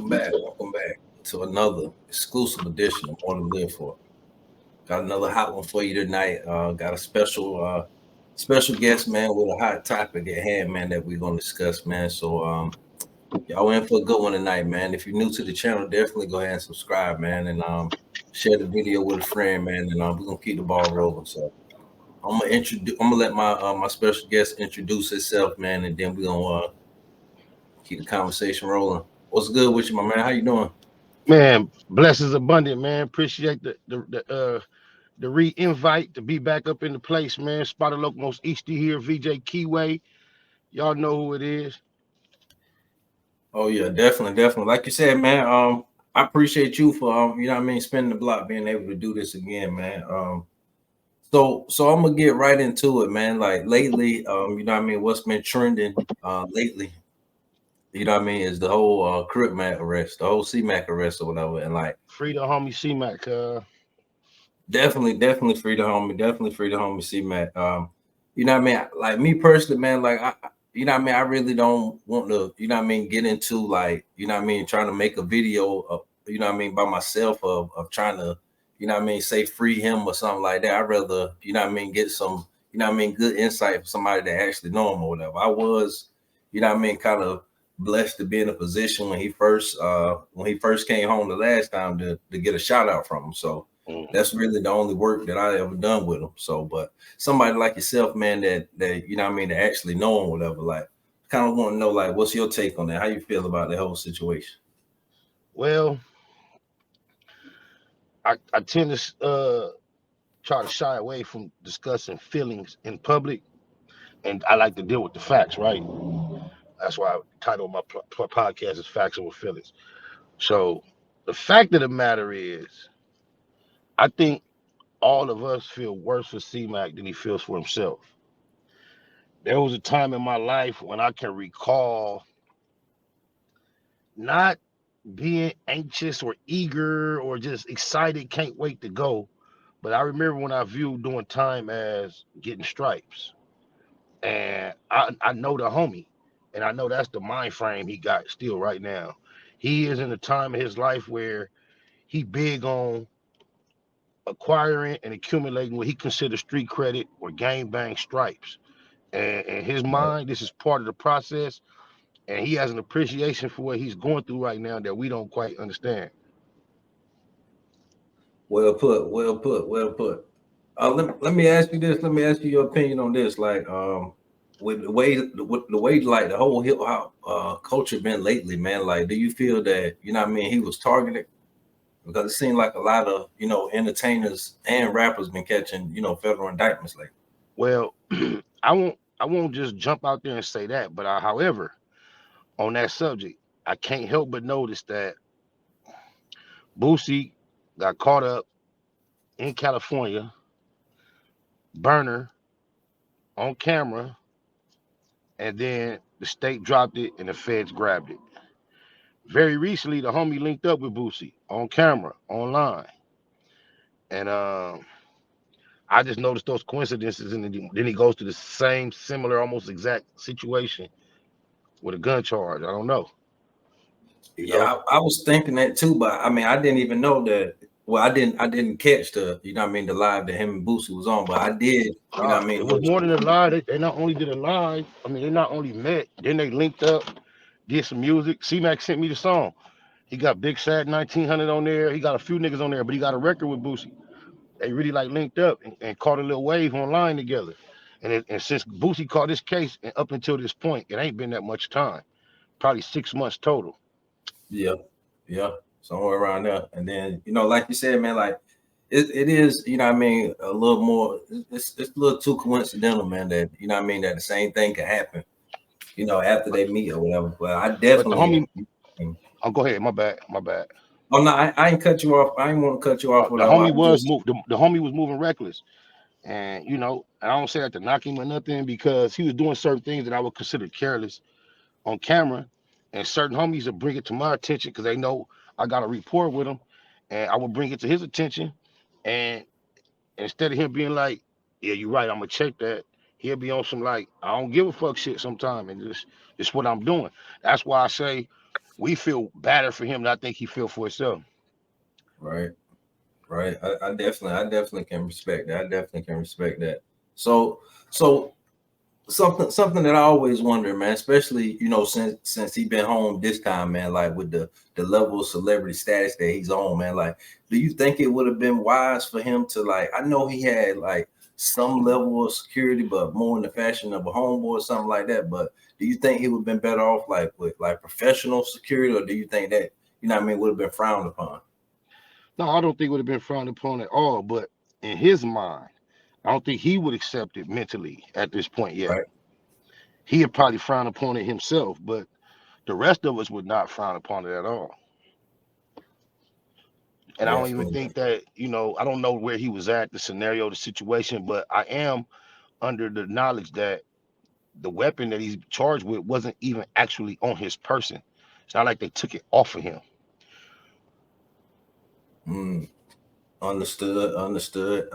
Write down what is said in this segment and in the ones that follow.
Welcome back. Welcome back to another exclusive edition of More to Live For. Got another hot one for you tonight. Got a special guest, man, with a hot topic at hand, man, that we're gonna discuss, man. So y'all in for a good one tonight, man. If you're new to the channel, definitely go ahead and subscribe, man, and share the video with a friend, man, and we're gonna keep the ball rolling. So I'm gonna let my special guest introduce himself, man, and then we're gonna keep the conversation rolling. What's good with you, my man? How you doing? Man, blessings abundant, man. Appreciate the re-invite to be back up in the place, man. Spotted Locos Easty here, VJ Keyway. Y'all know who it is. Oh yeah, definitely. Like you said, man. I appreciate you for you know what I mean, spinning the block, being able to do this again, man. So I'm gonna get right into it, man. Like lately, you know what I mean, what's been trending lately, you know what I mean, is the whole Crip Mac arrest, the whole C-Mac arrest or whatever. And like Free the homie C-Mac. definitely free the homie C-Mac. You know what I mean? Like me personally, man, like you know what I mean, I really don't want to, you know what I mean, get into like, you know what I mean, trying to make a video of, you know what I mean, by myself of trying to, you know what I mean, say free him or something like that. I'd rather, you know what I mean, get some, you know what I mean, good insight from somebody that actually know him or whatever. I was, you know what I mean, kind of blessed to be in a position when he first came home the last time to get a shout out from him. So that's really the only work that I ever done with him. So, but somebody like yourself, man, that you know what I mean, that actually know him, whatever, like kind of want to know, like, what's your take on that? How you feel about the whole situation? Well, I tend to try to shy away from discussing feelings in public, and I like to deal with the facts, right? That's why I titled my podcast is Facts Over Feelings. So the fact of the matter is, I think all of us feel worse for C-Mac than he feels for himself. There was a time in my life when I can recall not being anxious or eager or just excited, can't wait to go. But I remember when I viewed doing time as getting stripes. And I know the homie, and I know that's the mind frame he got still right now. He is in a time of his life where he big on acquiring and accumulating what he considers street credit or gang bang stripes. And in his Right. mind, this is part of the process, and he has an appreciation for what he's going through right now that we don't quite understand. Well put, well put, well put. Let me ask you this. Let me ask you your opinion on this. Like, with the way like the whole hip hop culture been lately, man. Like, do you feel that, you know what I mean, he was targeted? Because it seemed like a lot of, you know, entertainers and rappers been catching, you know, federal indictments lately. Well, I won't just jump out there and say that, but however, on that subject, I can't help but notice that Boosie got caught up in California, burner on camera, and then the state dropped it and the feds grabbed it. Very recently, the homie linked up with Boosie on camera, online, and I just noticed those coincidences, and then he goes to the same, similar, almost exact situation with a gun charge. I don't know, you know. Yeah, I was thinking that too, but I mean, I didn't even know that. Well, I didn't catch the, you know what I mean, the live that him and Boosie was on, but I did, you know what I It mean. was more than a lie. They not only did a live, I mean, they not only met, then they linked up, did some music. C-Mac sent me the song. He got Big Sad 1900 on there. He got a few niggas on there, but he got a record with Boosie. They really like linked up and caught a little wave online together. And since Boosie caught this case, and up until this point, it ain't been that much time. Probably 6 months total. Yeah, yeah, somewhere around there. And then, you know, like you said, man, like it is, you know what I mean, a little more, it's a little too coincidental, man, that, you know what I mean, that the same thing could happen, you know, after But they meet or whatever. But I but the definitely, homie, I'll go ahead. My bad. My bad. oh no, I ain't cut you off. I ain't want to cut you off, The whatever. I homie was was just, moved. The homie was moving reckless, and I don't say that to knock him or nothing because he was doing certain things that I would consider careless on camera, and certain homies would bring it to my attention because they know I got a rapport with him, and I would bring it to his attention, and instead of him being like, "Yeah, you're right, I'm gonna check that," he'll be on some like, "I don't give a fuck" shit sometime, and just what I'm doing. That's why I say we feel badder for him than I think he feel for himself. Right. Right. I definitely can respect that. I definitely can respect that. So so something that I always wonder, man, especially since he been home this time, man, like with the level of celebrity status that he's on, man, like, do you think it would have been wise for him to, like, I know he had like some level of security, but more in the fashion of a homeboy or something like that, but do you think he would have been better off like with like professional security, or do you think that would have been frowned upon? No, I don't think it would have been frowned upon at all. But in his mind, I don't think he would accept it mentally at this point yet. Right. He would probably frown upon it himself, but the rest of us would not frown upon it at all. And I don't even Definitely. think that, I don't know where he was at, the scenario, the situation, but I am under the knowledge that the weapon that he's charged with wasn't even actually on his person. It's not like they took it off of him. Mm, understood. Understood.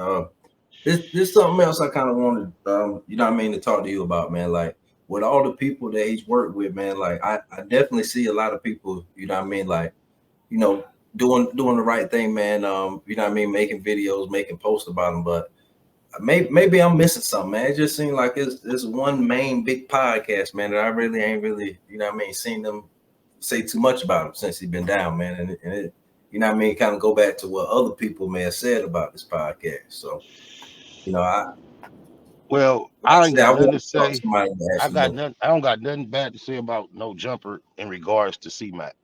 This something else I kind of wanted, to talk to you about, man. Like with all the people that he's worked with, man. Like I definitely see a lot of people, like, you know, doing the right thing, man. Making videos, making posts about them. But maybe I'm missing something, man. It just seems like it's one main big podcast, man, that I really ain't really, seen them say too much about him since he's been down, man. And it, kind of go back to what other people may have said about this podcast. So, I Well, like I I ain't said, I got nothing want to to talk to say. somebody that I actually got knows. nothing. I don't got nothing bad to say about no jumper in regards to C-Mac.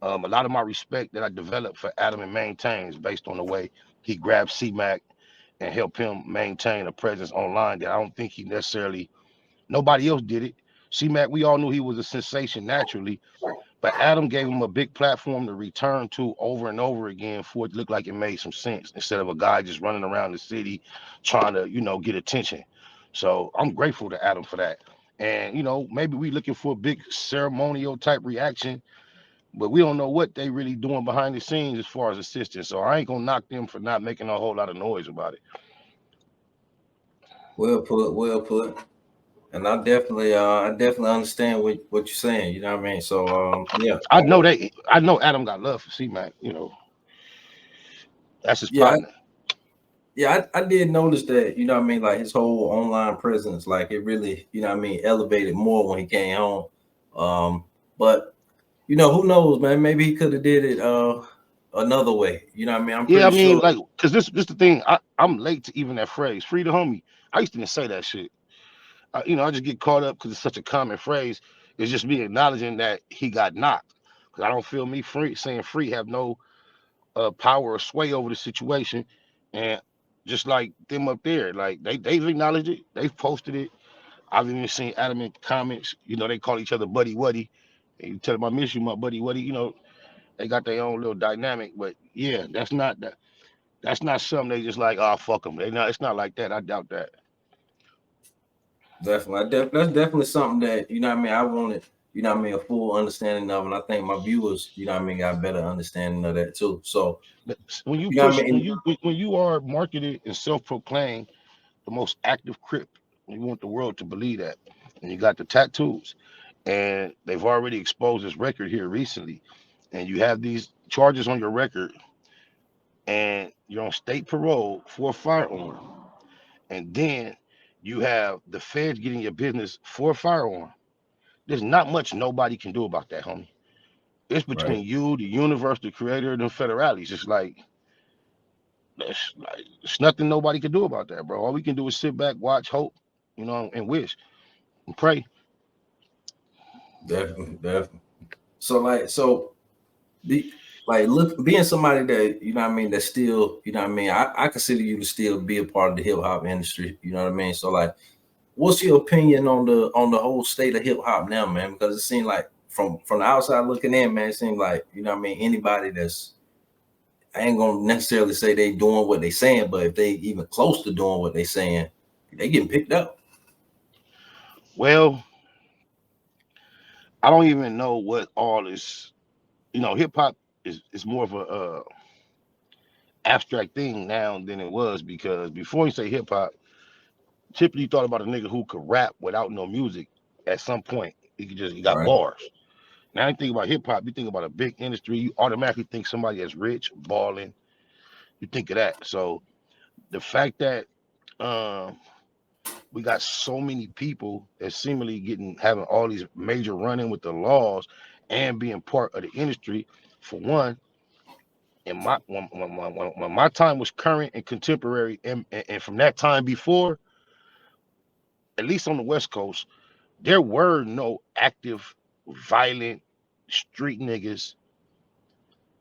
A lot of my respect that I developed for Adam and maintain is based on the way he grabbed C-Mac and helped him maintain a presence online that I don't think he necessarily, nobody else did it. C-Mac, we all knew he was a sensation naturally, but Adam gave him a big platform to return to over and over again for it to look like it made some sense instead of a guy just running around the city trying to, get attention. So I'm grateful to Adam for that. And, maybe we looking for a big ceremonial type reaction, but we don't know what they really doing behind the scenes as far as assistance. So I ain't gonna knock them for not making a whole lot of noise about it. Well put, well put. And I definitely understand what you're saying. You know what I mean? So, yeah, I know Adam got love for C-Mac, that's his yeah, partner. I did notice that. Like his whole online presence, like it really, elevated more when he came home. But who knows, man? Maybe he could have did it another way. I'm Yeah, pretty I mean, sure. like, cause this the thing. I'm late to even that phrase. Free the homie. I used to say that shit. I just get caught up because it's such a common phrase. It's just me acknowledging that he got knocked. Cause I don't feel me free saying free have no power or sway over the situation. And just like them up there, like they've acknowledged it. They've posted it. I've even seen Adam in comments. They call each other buddy buddy. And you tell them I miss you, my buddy buddy. They got their own little dynamic. But yeah, that's not something they just like, oh fuck them. They not. It's not like that. I doubt that. Definitely, that's definitely something that I wanted, a full understanding of, and I think my viewers, got a better understanding of that too. So, When you you know what I push, mean. when you are marketed and self-proclaimed the most active crip, you want the world to believe that. And you got the tattoos, and they've already exposed this record here recently, and you have these charges on your record, and you're on state parole for a firearm, and then you have the feds getting your business for a firearm. There's not much nobody can do about that, homie. It's Right. between you, the universe, the creator, and the federales. It's like it's nothing nobody can do about that, bro. All we can do is sit back, watch, hope, and wish and pray. Definitely, definitely. So, be like, look, being somebody that that's still, I consider you to still be a part of the hip hop industry. You know what I mean? So, like, what's your opinion on the whole state of hip hop now, man? Because it seems like from the outside looking in, man, it seems like anybody that's, I ain't gonna necessarily say they doing what they saying, but if they even close to doing what they saying, they getting picked up. Well, I don't even know what all this. Hip hop is more of a abstract thing now than it was because before you say hip hop, typically you thought about a nigga who could rap without no music. At some point, he got Right. bars. Now you think about hip hop, you think about a big industry, you automatically think somebody that's rich, balling. You think of that. So the fact that um, we got so many people that seemingly getting having all these major run-in with the laws and being part of the industry, for one, in my when my time was current and contemporary, and from that time before, at least on the West Coast, there were no active, violent street niggas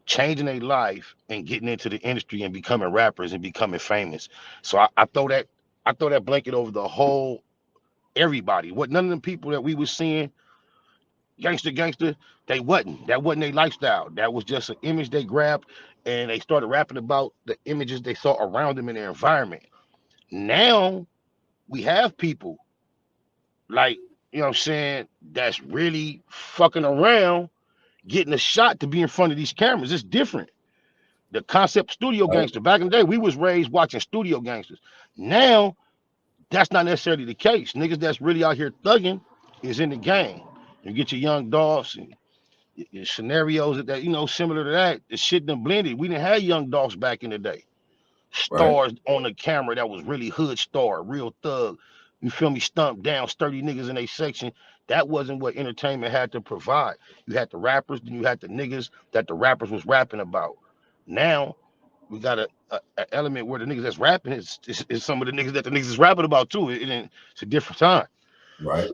changing their life and getting into the industry and becoming rappers and becoming famous. So I throw that blanket over the whole everybody. What none of them people that we was seeing, gangster, they wasn't. That wasn't their lifestyle. That was just an image they grabbed and they started rapping about the images they saw around them in their environment. Now we have people like, you know what I'm saying, that's really fucking around, getting a shot to be in front of these cameras. It's different. The concept studio Right, gangster. Back in the day, we was raised watching studio gangsters. Now, that's not necessarily the case. Niggas that's really out here thugging is in the game. You get your young dogs and your scenarios that, similar to that. The shit done blended. We didn't have young dogs back in the day. right, Stars on the camera that was really hood star, real thug. You feel me? Stumped down, sturdy niggas in a section. That wasn't what entertainment had to provide. You had the rappers, then you had the niggas that the rappers was rapping about. Now we got a element where the niggas that's rapping is some of the niggas that the niggas is rapping about too. It's a different time. right.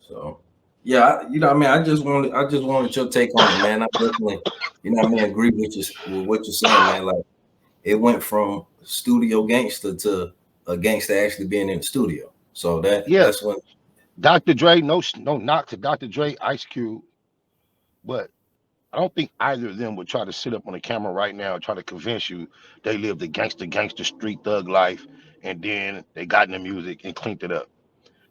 So yeah, I just wanted your take on it, man. I definitely, agree with what you're saying, man. Like it went from studio gangster to a gangster actually being in the studio. So Yeah, that's when Dr. Dre, no knock to Dr. Dre, Ice Cube, but I don't think either of them would try to sit up on the camera right now and try to convince you they lived the gangster street thug life, and then they got in the music and cleaned it up,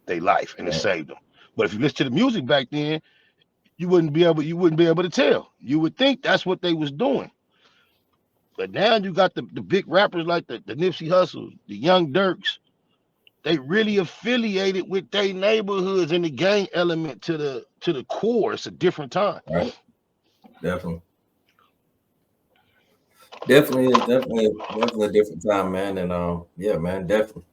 they life, and it right, saved them. But if you listen to the music back then, you wouldn't be able to tell. You would think that's what they was doing. But now you got the big rappers like the Nipsey Hussle, the Young Dirks. They really affiliated with their neighborhoods and the gang element to the core. It's a different time. right, definitely. Definitely a different time, man. And yeah, man, definitely.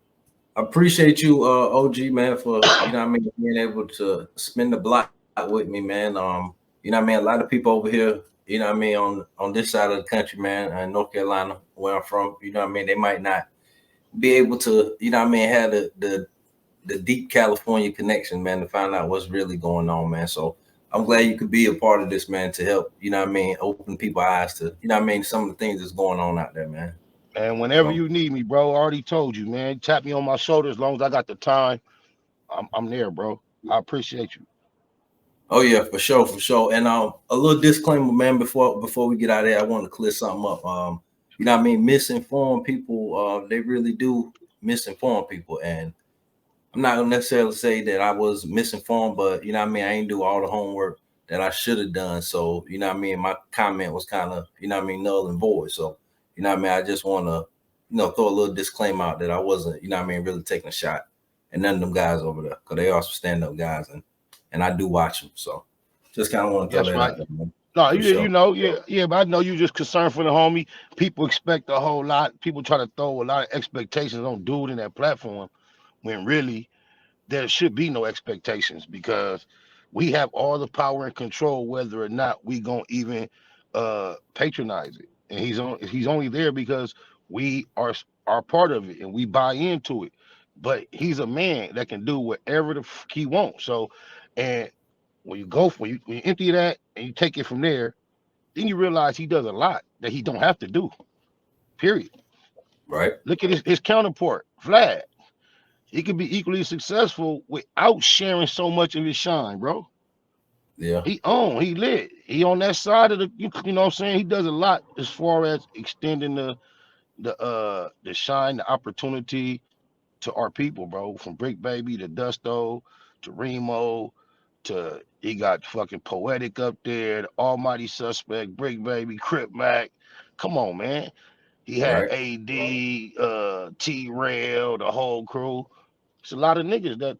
I appreciate you, OG, man, for being able to spend the block with me, man. A lot of people over here, on this side of the country, man, in North Carolina, where I'm from, they might not be able to, have the deep California connection, man, to find out what's really going on, man. So I'm glad you could be a part of this, man, to help, open people's eyes to, some of the things that's going on out there, man. And whenever So, you need me, bro, I already told you, man. Tap me on my shoulder as long as I got the time. I'm there, bro. I appreciate you. oh yeah, for sure, for sure. And a little disclaimer, man, before we get out of there, I want to clear something up. Misinformed people, they really do misinform people, and I'm not gonna necessarily say that I was misinformed, but I ain't do all the homework that I should have done. So, my comment was kind of, null and void. So, I just wanna, throw a little disclaimer out that I wasn't, really taking a shot at none of them guys over there. Cause they also stand up guys and I do watch them. So just kind of want to throw That's that right. out there, man. No, For you sure. know, yeah, but I know you just concerned for the homie. People expect a whole lot. People try to throw a lot of expectations on dude in that platform when really there should be no expectations because we have all the power and control whether or not we gonna even patronize it. And he's only there because we are part of it and we buy into it. But he's a man that can do whatever the fuck he wants. So, and when you empty that and you take it from there, then you realize he does a lot that he don't have to do. Period. Right. Look at his counterpart, Vlad. He could be equally successful without sharing so much of his shine, bro. Yeah. He lit. He on that side of you know what I'm saying? He does a lot as far as extending the shine, the opportunity to our people, bro. From Brick Baby to Dusto to Remo to he got fucking Poetic up there, the Almighty Suspect, Brick Baby, Crip Mac. Come on, man. He had Right. AD, T Rail, the whole crew. It's a lot of niggas that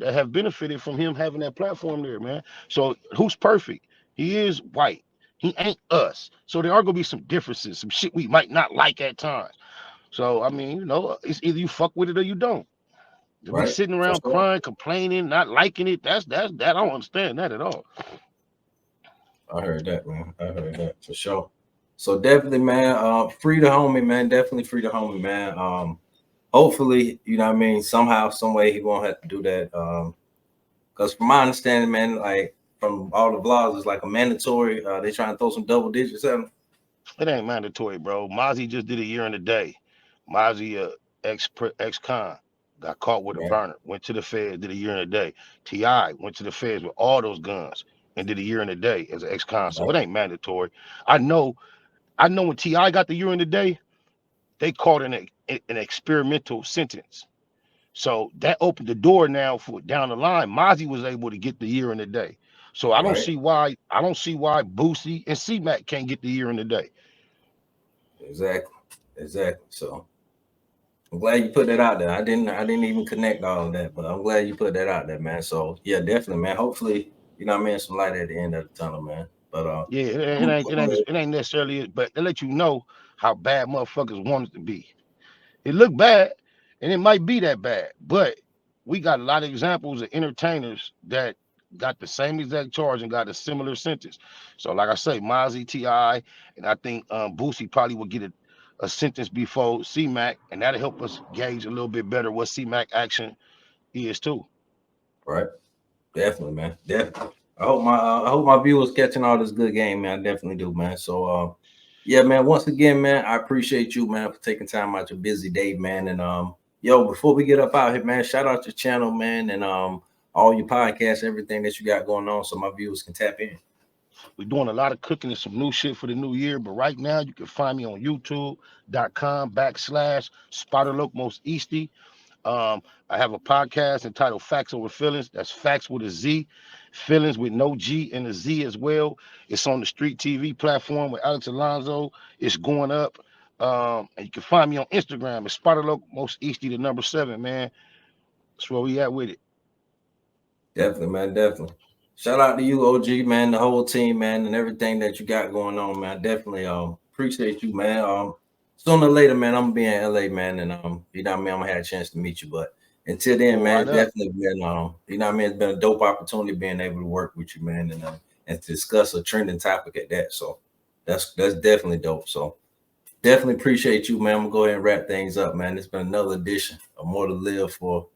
that have benefited from him having that platform there, man. So who's perfect? He is white. He ain't us. So there are gonna be some differences, some shit we might not like at times. So I mean, it's either you fuck with it or you don't. To be Right? sitting For around sure. crying, complaining, not liking it, that's that. I don't understand that at all. I heard that, man. I heard that for sure. So definitely, man. Free the homie, man. Definitely free the homie, man. Hopefully, you know what I mean. Somehow, some way, he won't have to do that. Because from my understanding, man, like from all the vlogs, it's like a mandatory. They trying to throw some double digits at him. It ain't mandatory, bro. Mozzie just did a year and a day. Mozzie, ex-con, got caught with a Right, burner, went to the feds, did a year and a day. Ti went to the feds with all those guns and did a year and a day as an ex-con. So right, it ain't mandatory. I know. I know when Ti got the year and a day, they called an experimental sentence. So that opened the door now for down the line. Mozzie was able to get the year and a day. So right. I don't see why Boosie and C-Mac can't get the year and a day. Exactly, exactly. So I'm glad you put that out there. I didn't even connect all of that, but I'm glad you put that out there, man. So yeah, definitely, man. Hopefully, you know what I mean, some light at the end of the tunnel, man. But Yeah, I'm gonna go ahead. it ain't necessarily it, but they let you know how bad motherfuckers want it to be. It look bad, and it might be that bad, but we got a lot of examples of entertainers that got the same exact charge and got a similar sentence. So, like I say, Mozzie, Ti, and I think Boosie probably will get a sentence before C-Mac, and that'll help us gauge a little bit better what C-Mac action is too. Right. Definitely, man. Definitely. I hope my viewers catching all this good game, man. I definitely do, man. So yeah, man. Once again, man, I appreciate you, man, for taking time out your busy day, man. And yo, before we get up out here, man, shout out your channel, man, and all your podcasts, everything that you got going on, so my viewers can tap in. We're doing a lot of cooking and some new shit for the new year. But right now, you can find me on youtube.com/Spotter Easty. I have a podcast entitled Facts Over Feelings. That's facts with a Z, feelings with no G and a Z as well. It's on the Street TV platform with Alex Alonso. It's going up. And you can find me on Instagram. It's Spotter Most Easty, the number 7, man. That's where we at with it. Definitely, man. Definitely. Shout out to you, OG, man, the whole team, man, and everything that you got going on, man. Definitely appreciate you, man. Sooner or later, man, I'm gonna be in LA, man, and you know what I mean, I'm gonna have a chance to meet you. But until then, Pull man, right it's up. definitely been you know what I mean, it's been a dope opportunity being able to work with you, man, and to discuss a trending topic at that. So that's definitely dope. So definitely appreciate you, man. I'm gonna go ahead and wrap things up, man. It's been another edition of More to Live For.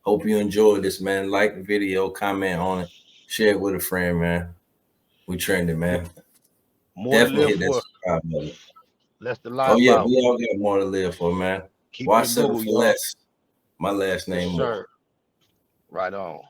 Hope you enjoyed this, man. Like the video, comment on it, share it with a friend, man. We trending, man. More to Definitely live hit that for, subscribe button. less to Oh lie yeah, about. we all got more to live for, man. Keep it Why a settle Google, for y'all. less? My last Yes, name more. sir. Right on.